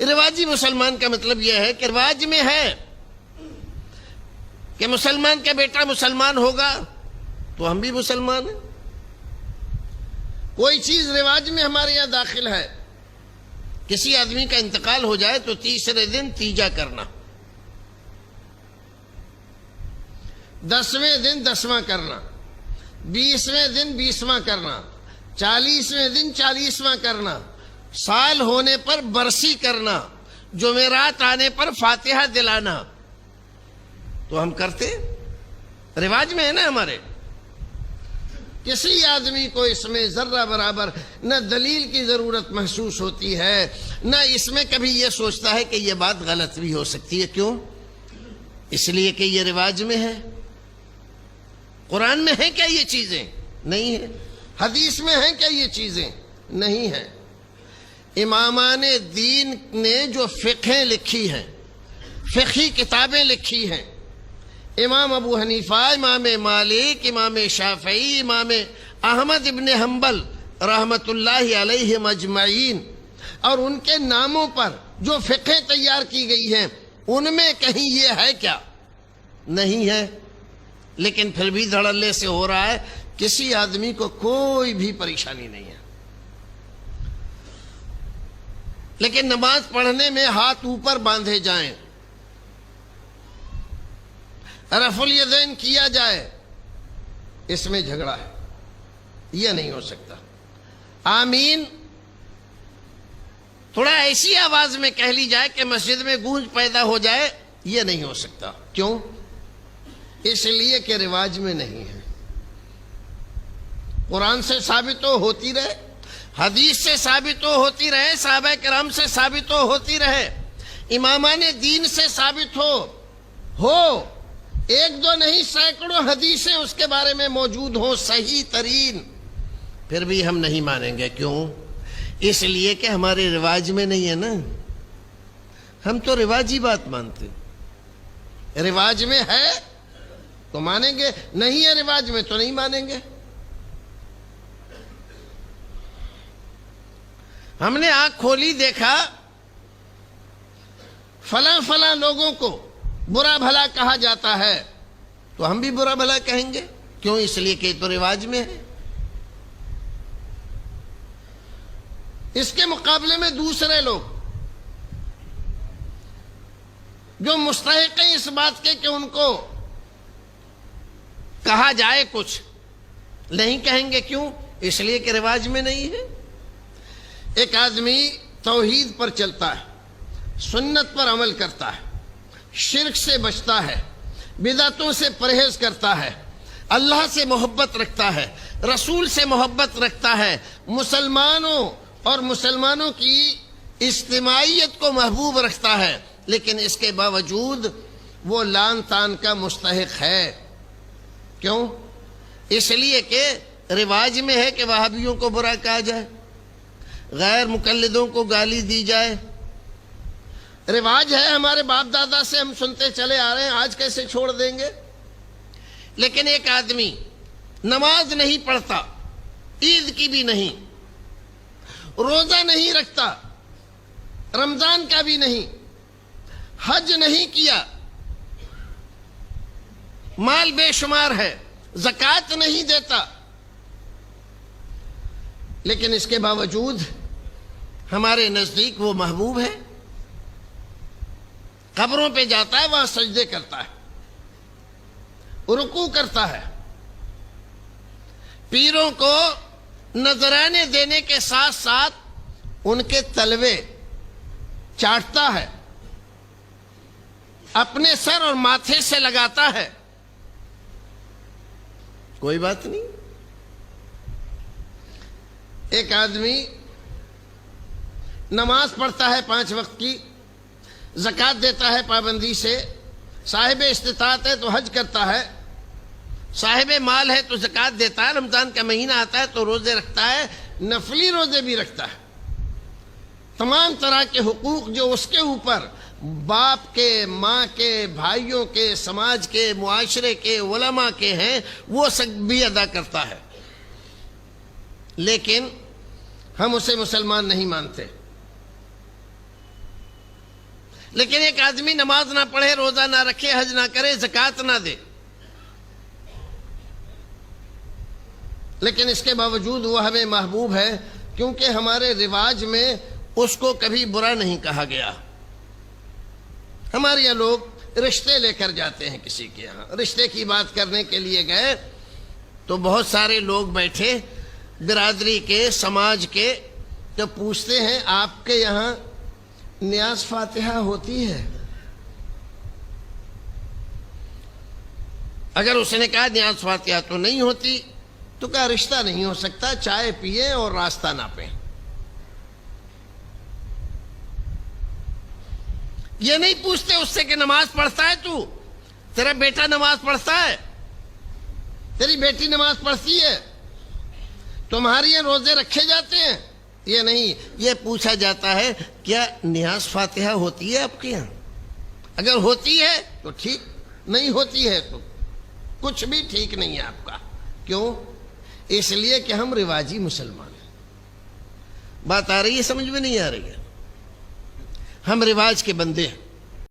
رواجی مسلمان کا مطلب یہ ہے کہ رواج میں ہے کہ مسلمان کا بیٹا مسلمان ہوگا تو ہم بھی مسلمان ہیں. کوئی چیز رواج میں ہمارے یہاں داخل ہے، کسی آدمی کا انتقال ہو جائے تو تیسرے دن تیجا کرنا، 10ویں دن 10واں کرنا، 20ویں دن 20واں کرنا، 40ویں دن 40واں کرنا، سال ہونے پر برسی کرنا، جمعرات آنے پر فاتحہ دلانا. تو ہم کرتے، رواج میں ہے نا ہمارے. کسی آدمی کو اس میں ذرہ برابر نہ دلیل کی ضرورت محسوس ہوتی ہے، نہ اس میں کبھی یہ سوچتا ہے کہ یہ بات غلط بھی ہو سکتی ہے. کیوں؟ اس لیے کہ یہ رواج میں ہے. قرآن میں ہیں کیا یہ چیزیں؟ نہیں ہیں. حدیث میں ہیں کیا یہ چیزیں؟ نہیں ہیں. امامان دین نے جو فقہیں لکھی ہیں، فقہی کتابیں لکھی ہیں، امام ابو حنیفہ، امام مالک، امام شافعی، امام احمد ابن حنبل رحمت اللہ علیہم اجمعین، اور ان کے ناموں پر جو فقہیں تیار کی گئی ہیں، ان میں کہیں یہ ہے کیا؟ نہیں ہے. لیکن پھر بھی دھڑلے سے ہو رہا ہے، کسی آدمی کو کوئی بھی پریشانی نہیں ہے. لیکن نماز پڑھنے میں ہاتھ اوپر باندھے جائیں، رفع الیدین کیا جائے، اس میں جھگڑا ہے. یہ نہیں ہو سکتا. آمین تھوڑا ایسی آواز میں کہہ لی جائے کہ مسجد میں گونج پیدا ہو جائے، یہ نہیں ہو سکتا. کیوں؟ اس لیے کہ رواج میں نہیں ہے. قرآن سے ثابت ہو ہوتی رہے، حدیث سے ثابت ہو ہوتی رہے، صحابہ کرام سے ثابت ہو ہوتی رہے، امامان دین سے ثابت ہو ایک دو نہیں سینکڑوں حدیثیں اس کے بارے میں موجود ہوں صحیح ترین، پھر بھی ہم نہیں مانیں گے. کیوں؟ اس لیے کہ ہمارے رواج میں نہیں ہے نا. ہم تو رواجی بات مانتے. رواج میں ہے تو مانیں گے، نہیں ہے رواج میں تو نہیں مانیں گے. ہم نے آنکھ کھولی، دیکھا فلاں فلاں لوگوں کو برا بھلا کہا جاتا ہے تو ہم بھی برا بھلا کہیں گے. کیوں؟ اس لیے کہ تو رواج میں ہے. اس کے مقابلے میں دوسرے لوگ جو مستحق ہیں اس بات کے کہ ان کو کہا جائے کچھ، نہیں کہیں گے. کیوں؟ اس لیے کہ رواج میں نہیں ہے. ایک آدمی توحید پر چلتا ہے، سنت پر عمل کرتا ہے، شرک سے بچتا ہے، بدعتوں سے پرہیز کرتا ہے، اللہ سے محبت رکھتا ہے، رسول سے محبت رکھتا ہے، مسلمانوں اور مسلمانوں کی اجتماعیت کو محبوب رکھتا ہے، لیکن اس کے باوجود وہ لعن طعن کا مستحق ہے. کیوں؟ اس لیے کہ رواج میں ہے کہ وہابیوں کو برا کہا جائے، غیر مقلدوں کو گالی دی جائے. رواج ہے، ہمارے باپ دادا سے ہم سنتے چلے آ رہے ہیں، آج کیسے چھوڑ دیں گے؟ لیکن ایک آدمی نماز نہیں پڑھتا، عید کی بھی نہیں، روزہ نہیں رکھتا، رمضان کا بھی نہیں، حج نہیں کیا، مال بے شمار ہے، زکوٰۃ نہیں دیتا، لیکن اس کے باوجود ہمارے نزدیک وہ محبوب ہے. قبروں پہ جاتا ہے، وہاں سجدے کرتا ہے، رکوع کرتا ہے، پیروں کو نذرانے دینے کے ساتھ ساتھ ان کے تلوے چاٹتا ہے، اپنے سر اور ماتھے سے لگاتا ہے. کوئی بات نہیں. ایک آدمی نماز پڑھتا ہے 5 وقت کی، زکوٰۃ دیتا ہے پابندی سے، صاحب استطاعت ہے تو حج کرتا ہے، صاحب مال ہے تو زکوٰۃ دیتا ہے، رمضان کا مہینہ آتا ہے تو روزے رکھتا ہے، نفلی روزے بھی رکھتا ہے. تمام طرح کے حقوق جو اس کے اوپر باپ کے، ماں کے، بھائیوں کے، سماج کے، معاشرے کے، علماء کے ہیں، وہ سب بھی ادا کرتا ہے. لیکن ہم اسے مسلمان نہیں مانتے. لیکن ایک آدمی نماز نہ پڑھے، روزہ نہ رکھے، حج نہ کرے، زکوٰۃ نہ دے، لیکن اس کے باوجود وہ ہمیں محبوب ہے، کیونکہ ہمارے رواج میں اس کو کبھی برا نہیں کہا گیا۔ ہمارے یہاں لوگ رشتے لے کر جاتے ہیں، کسی کے یہاں رشتے کی بات کرنے کے لیے گئے تو بہت سارے لوگ بیٹھے برادری کے، سماج کے، تو پوچھتے ہیں آپ کے یہاں نیاز فاتحہ ہوتی ہے؟ اگر اس نے کہا نیاز فاتحہ تو نہیں ہوتی تو کہا رشتہ نہیں ہو سکتا، چائے پیے اور راستہ نہ پیں۔ یہ نہیں پوچھتے اس سے کہ نماز پڑھتا ہے تو، تیرا بیٹا نماز پڑھتا ہے، تیری بیٹی نماز پڑھتی ہے، تمہارے یہاں روزے رکھے جاتے ہیں؟ یہ نہیں، یہ پوچھا جاتا ہے کیا نیاز فاتحہ ہوتی ہے آپ کے یہاں؟ اگر ہوتی ہے تو ٹھیک، نہیں ہوتی ہے تو کچھ بھی ٹھیک نہیں ہے آپ کا۔ کیوں؟ اس لیے کہ ہم رواجی مسلمان ہیں۔ بات آ رہی ہے؟ سمجھ میں نہیں آ رہی ہے؟ ہم رواج کے بندے ہیں۔